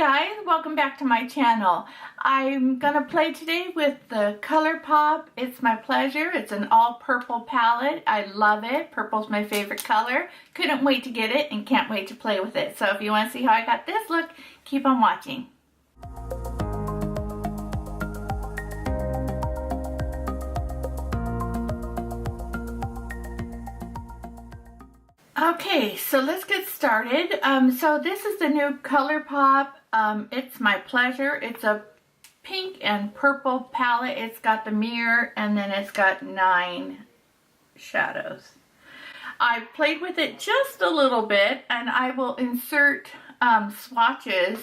guys, welcome back to my channel. I'm gonna play today with the Colourpop It's My Pleasure. It's an all purple palette. I love it. Purple's my favorite color. Couldn't wait to get it and can't wait to play with it. So if you want to see how I got this look, keep on watching. Okay, so let's get started. So this is the new Colourpop It's My Pleasure. It's a pink and purple palette. It's got the mirror and then it's got 9 shadows. I played with it just a little bit and I will insert swatches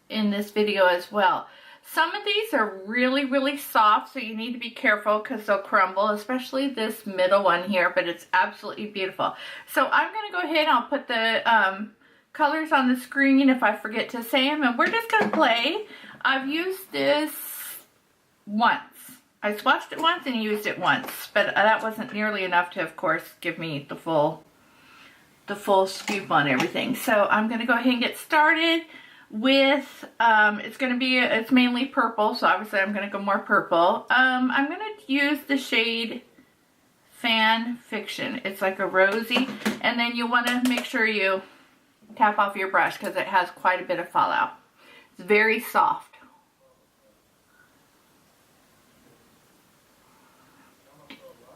in this video as well. Some of these are really soft, so you need to be careful because they'll crumble, especially this middle one here, but it's absolutely beautiful. So I'm going to go ahead and I'll put the colors on the screen if I forget to say them, and we're just going to play. I've used this once. I swatched it once and used it once, but that wasn't nearly enough to, of course, give me the full scoop on everything. So I'm going to go ahead and get started with it's mainly purple, so obviously I'm going to go more purple. I'm going to use the shade Fan Fiction. It's like a rosy, and then you want to make sure you tap off your brush because it has quite a bit of fallout. It's very soft.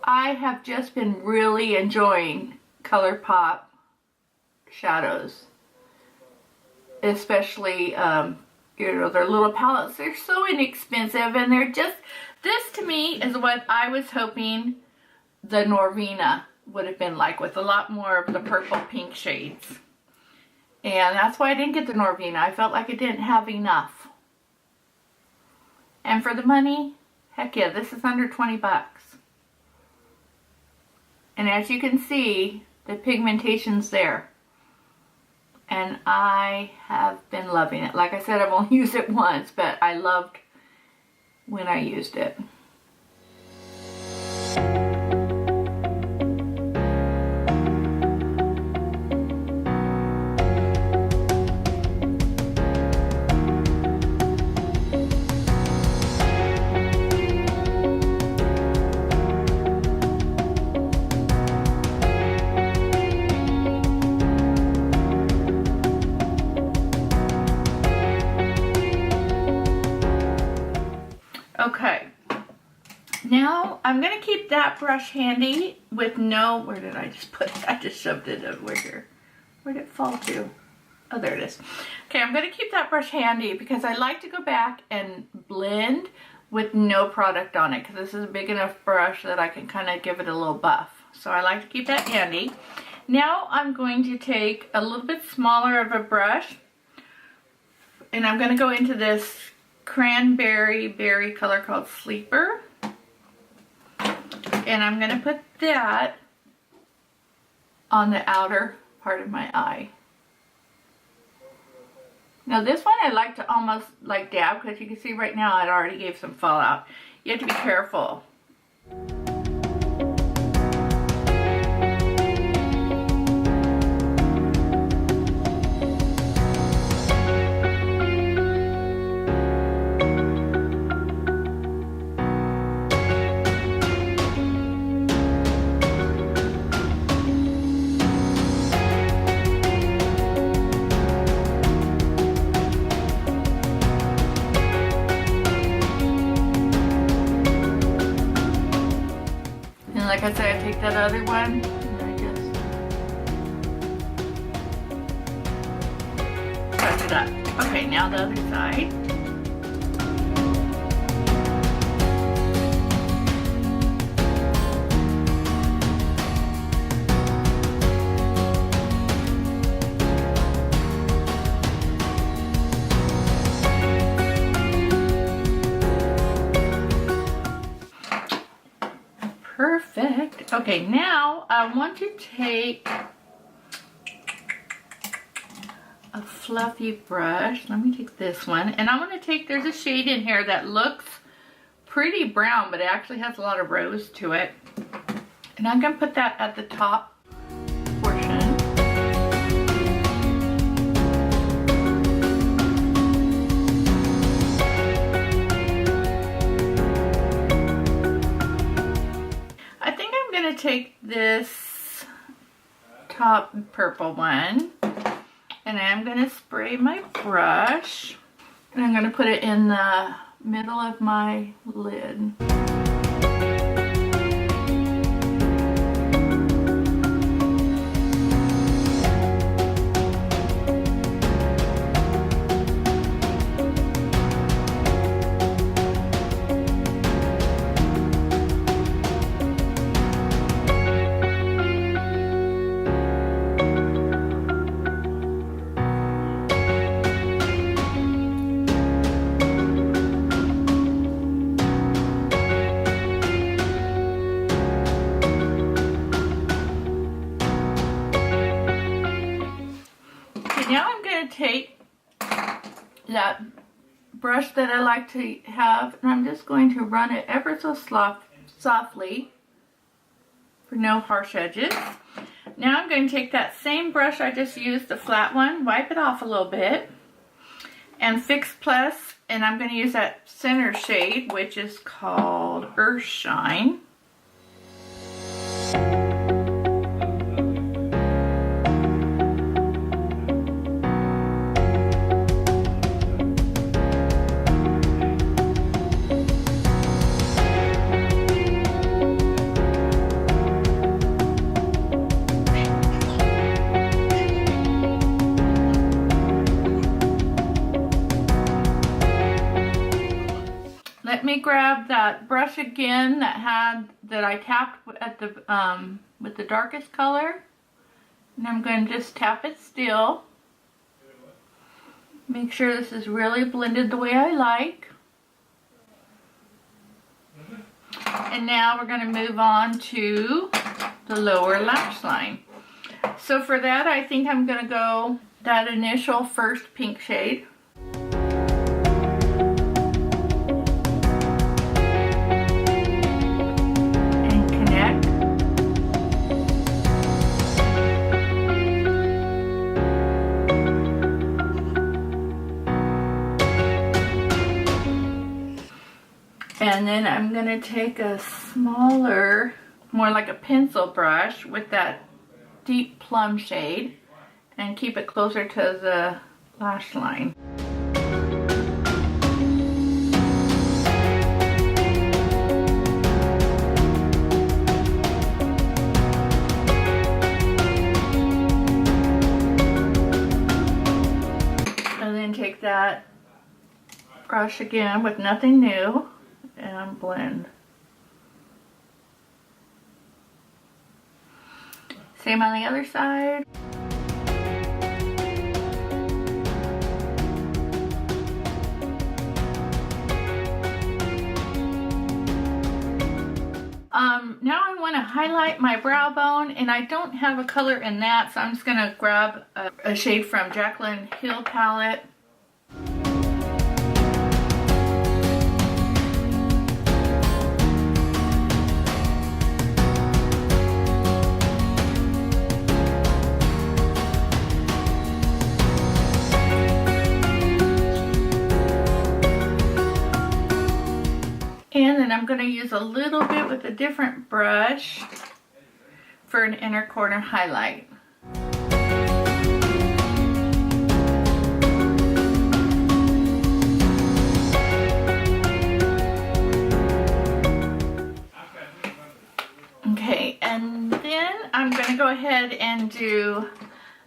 I have just been really enjoying Colourpop shadows. Especially, you know, their little palettes. They're so inexpensive, and they're just, this to me is what I was hoping the Norvina would have been like, with a lot more of the purple pink shades. And that's why I didn't get the Norvina. I felt like I didn't have enough. And for the money, heck yeah, this is under 20 bucks. And as you can see, the pigmentation's there. And I have been loving it. Like I said, I've only used it once, but I loved when I used it. Okay, now I'm going to keep that brush handy with no, where did I just put it? I just shoved it over here. Where did it fall to? Oh, there it is. Okay, I'm going to keep that brush handy because I like to go back and blend with no product on it because this is a big enough brush that I can kind of give it a little buff. So I like to keep that handy. Now I'm going to take a little bit smaller of a brush and I'm going to go into this cranberry berry color called Sleeper, and I'm going to put that on the outer part of my eye. Now this one I like to almost like dab because you can see right now it already gave some fallout. You have to be careful. Like I said, I take that other one and I just press it up. Okay, now the other side. Perfect. Okay, now I want to take a fluffy brush. Let me take this one, and I'm going to take, there's a shade in here that looks pretty brown, but it actually has a lot of rose to it. And I'm going to put that at the top portion. this top purple one, and I'm going to spray my brush, and I'm going to put it in the middle of my lid. Now I'm going to take that brush that I like to have, and I'm just going to run it ever so softly for no harsh edges. Now I'm going to take that same brush I just used, the flat one, wipe it off a little bit, and Fix Plus, and I'm going to use that center shade, which is called Earth Shine. Let me grab that brush again that I tapped at the with the darkest color, and I'm going to just tap it still. Make sure this is really blended the way I like. And now we're going to move on to the lower lash line. So for that, I think I'm going to go that initial first pink shade. And then I'm going to take a smaller, more like a pencil brush with that deep plum shade and keep it closer to the lash line. And then take that brush again with nothing new and blend. Same on the other side. Now I want to highlight my brow bone, and I don't have a color in that, so I'm just going to grab a shade from Jaclyn Hill palette. And then I'm going to use a little bit with a different brush for an inner corner highlight. Okay, and then I'm going to go ahead and do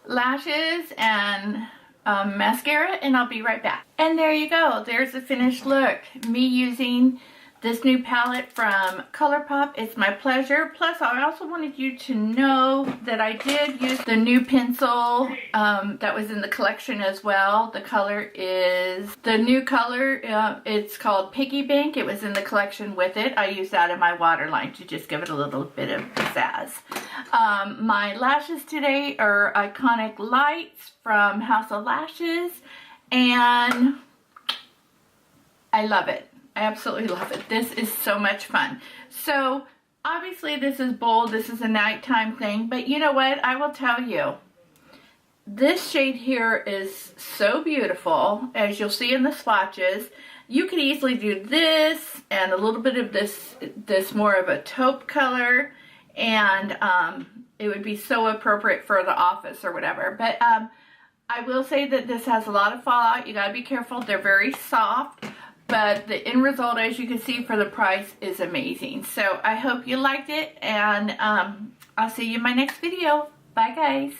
lashes and mascara, and I'll be right back. And there you go. There's the finished look. Me using this new palette from Colourpop. It's my pleasure. Plus, I also wanted you to know that I did use the new pencil that was in the collection as well. The color is the new color. It's called Piggy Bank. It was in the collection with it. I used that in my waterline to just give it a little bit of pizzazz. My lashes today are iconic Lites from House of Lashes, and I love it. I absolutely love it. This is so much fun. So obviously this is bold. This is a nighttime thing, but you know what? I will tell you, this shade here is so beautiful, as you'll see in the swatches. You could easily do this and a little bit of this more of a taupe color, and it would be so appropriate for the office or whatever. But I will say that this has a lot of fallout. You gotta be careful. They're very soft, but the end result, as you can see, for the price is amazing. So I hope you liked it, and I'll see you in my next video. Bye, guys.